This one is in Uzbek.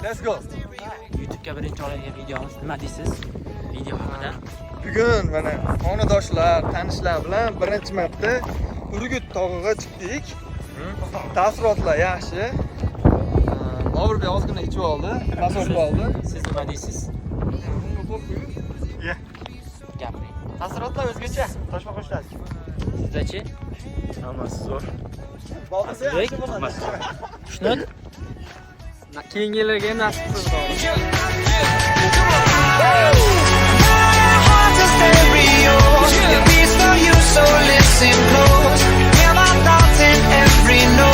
Let's go. YouTube'ga birinchi olingan videomiz. Nima deysiz? Video haqida. Bugun mana onadoshlar, tanishlar bilan birinchi marta Urgut tog'iga chiqdik. Taassurotlar yaxshi. Novruz ozgina ichib oldi, masof oldi. Siz nima deysiz? Yeah. Gapiring. Taassurotlar o'zgacha. Toshma qo'shiladi. Sizdachi? Hammasi zo'r. Bo'lmasa yaxshi bo'ladi. Xushnud? Keyingi yillarga ham nasib qilsin. Beats for you, so listen close. Hear my thoughts in every note.